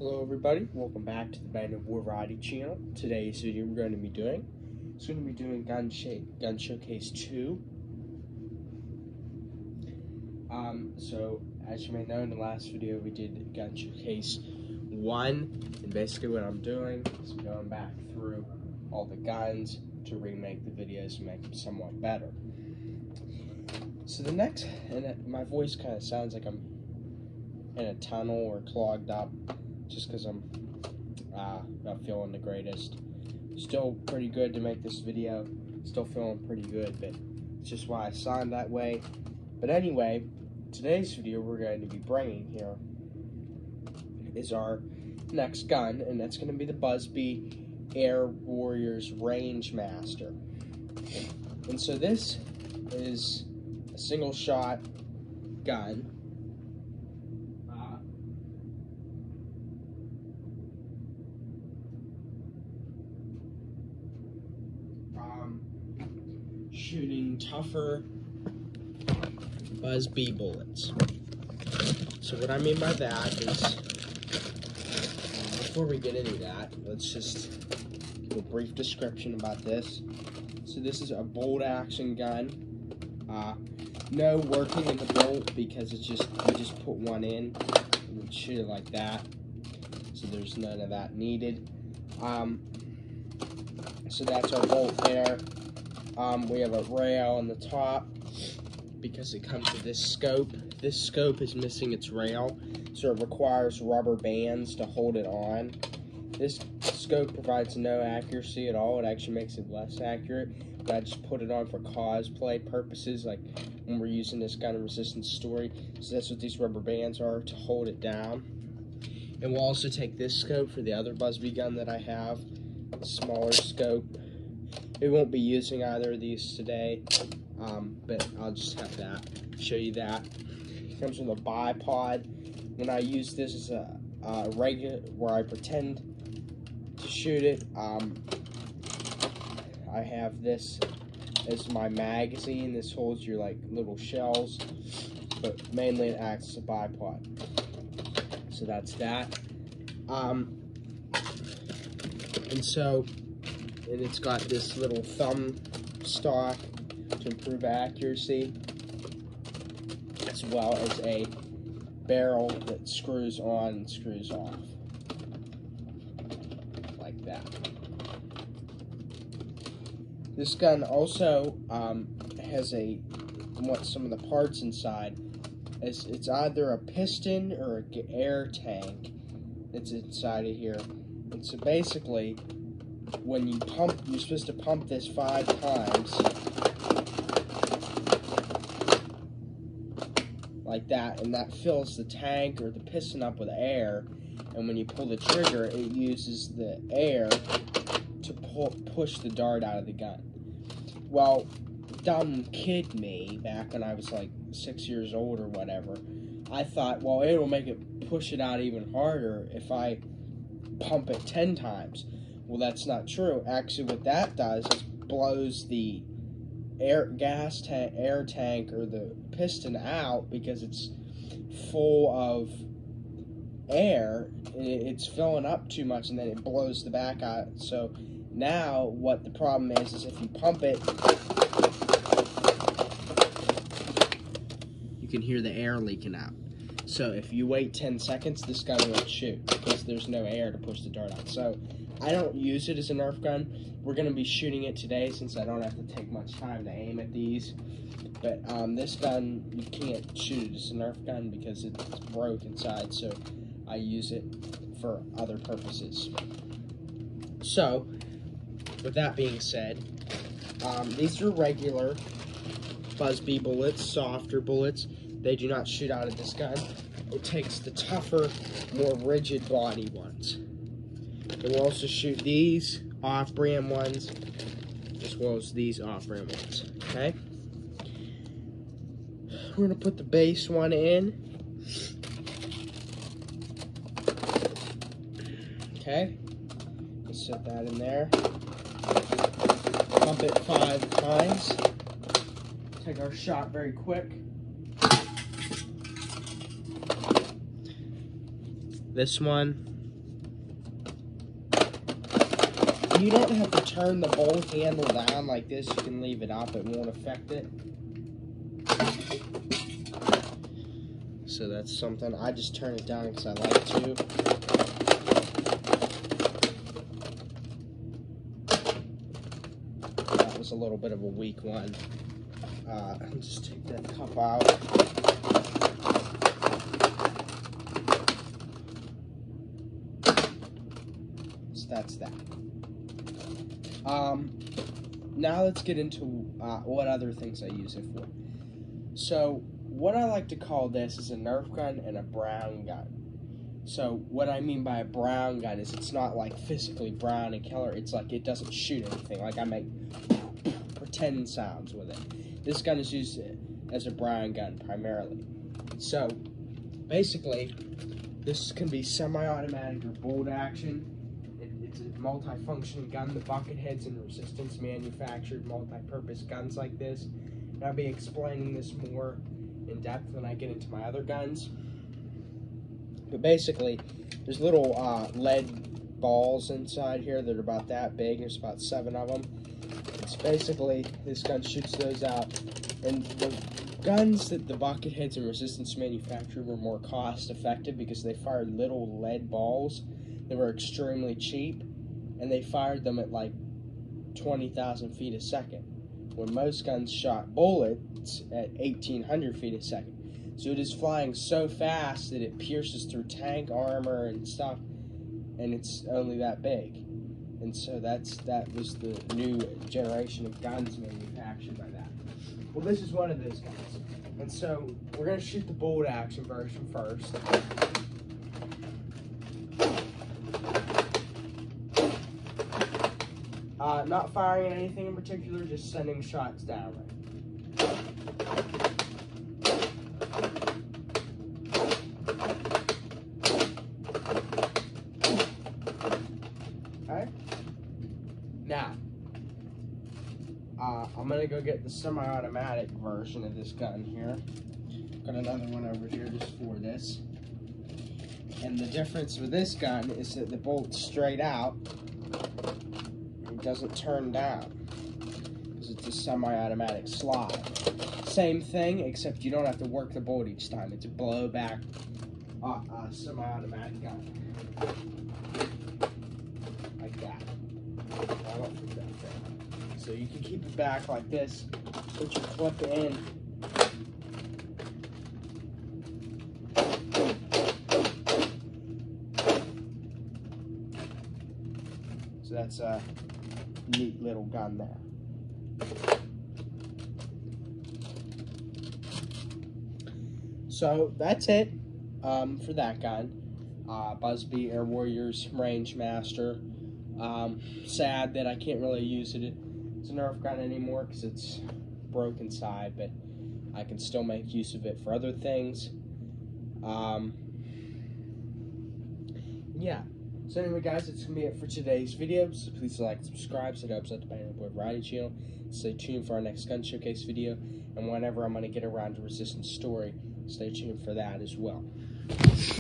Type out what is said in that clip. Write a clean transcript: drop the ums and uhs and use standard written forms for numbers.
Hello everybody, welcome back to the Band of War Variety channel. Today's video we're going to be doing Gun Showcase 2. So as you may know, in the last video we did Gun Showcase 1, and basically what I'm doing is going back through all the guns to remake the videos and make them somewhat better. So the next, and my voice kind of sounds like I'm in a tunnel or clogged up, just because I'm not feeling the greatest. Still pretty good to make this video. Still feeling pretty good, but it's just why I sound that way. But anyway, today's video we're going to be bringing here is our next gun, and that's going to be the Buzbee Air Warriors Rangemaster. And so this is a single shot gun. Shooting tougher Buzbee bullets. So what I mean by that is, before we get into that, let's just give a brief description about this. So this is a bolt action gun. No working in the bolt, because it's just, you just put one in and we shoot it like that. So there's none of that needed. So that's our bolt there. We have a rail on the top because it comes with this scope. This scope is missing its rail, so it requires rubber bands to hold it on. This scope provides no accuracy at all. It actually makes it less accurate, but I just put it on for cosplay purposes, like when we're using this gun in Resistance Story. So that's what these rubber bands are, to hold it down. And we'll also take this scope for the other Buzbee gun that I have, a smaller scope. We won't be using either of these today, but I'll just have that, show you that. It comes with a bipod. When I use this as a regular, where I pretend to shoot it, I have this as my magazine. This holds your like little shells, but mainly it acts as a bipod. So that's that. And it's got this little thumb stock to improve accuracy, as well as a barrel that screws on and screws off, like that. This gun also has some of the parts inside. It's either a piston or an air tank that's inside of here. And so basically, when you pump, you're supposed to pump this 5 times, like that, and that fills the tank or the piston up with air, and when you pull the trigger, it uses the air to push the dart out of the gun. Well, dumb kid me, back when I was like 6 years old or whatever, I thought, well, it'll make it push it out even harder if I pump it 10 times. Well, that's not true. Actually, what that does is blows the air tank or the piston out, because it's full of air. It's filling up too much, and then it blows the back out. So now what the problem is if you pump it, you can hear the air leaking out. So if you wait 10 seconds, this gun won't shoot, because there's no air to push the dart out. So I don't use it as a Nerf gun. We're going to be shooting it today, since I don't have to take much time to aim at these. But this gun, you can't shoot it as a Nerf gun because it's broke inside, so I use it for other purposes. So, with that being said, these are regular Buzbee bullets, softer bullets. They do not shoot out of this gun. It takes the tougher, more rigid body ones. And we'll also shoot these off-brand ones, as well as these off-brand ones, okay? We're going to put the base one in. Okay? Let's set that in there. Pump it 5 times. Take our shot very quick. This one And you don't have to turn the bolt handle down like this. You can leave it up. It won't affect it. So that's something. I just turn it down because I like to. That was a little bit of a weak one. I'll just take that cup out. So that's that. Now let's get into what other things I use it for. So what I like to call this is a Nerf gun and a brown gun. So what I mean by a brown gun is it's not like physically brown in color. It's like it doesn't shoot anything. Like I make pretend sounds with it. This gun is used as a brown gun primarily. So basically, this can be semi-automatic or bolt action. It's a multi-functioning gun. The Bucketheads and Resistance manufactured multi-purpose guns like this. And I'll be explaining this more in depth when I get into my other guns. But basically, there's little lead balls inside here that are about that big. There's about 7 of them. It's basically, this gun shoots those out. And the guns that the Bucketheads and Resistance manufactured were more cost effective because they fired little lead balls that were extremely cheap. And they fired them at like 20,000 feet a second. When most guns shot bullets at 1,800 feet a second. So it is flying so fast that it pierces through tank armor and stuff, and it's only that big. And so that was the new generation of guns manufactured by that. Well, this is one of those guns. And so we're going to shoot the bolt action version first. Not firing anything in particular, just sending shots downrange. Okay. Now, I'm gonna go get the semi-automatic version of this gun here. Got another one over here just for this. And the difference with this gun is that the bolt's straight out. It doesn't turn down because it's a semi-automatic slide. Same thing, except you don't have to work the bolt each time. It's a blowback semi-automatic gun. Like that. I don't think that's right. So you can keep it back like this, put your clip in. So that's a neat little gun there. So that's it for that gun. Busby Air Warriors Range Master. Sad that I can't really use it as a Nerf gun anymore because it's broken side, but I can still make use of it for other things. Yeah. So anyway, guys, that's going to be it for today's video. So please like, subscribe, so it helps out the Banner Boy Variety channel. Stay tuned for our next gun showcase video, and whenever I'm going to get around to Resistance Story, stay tuned for that as well.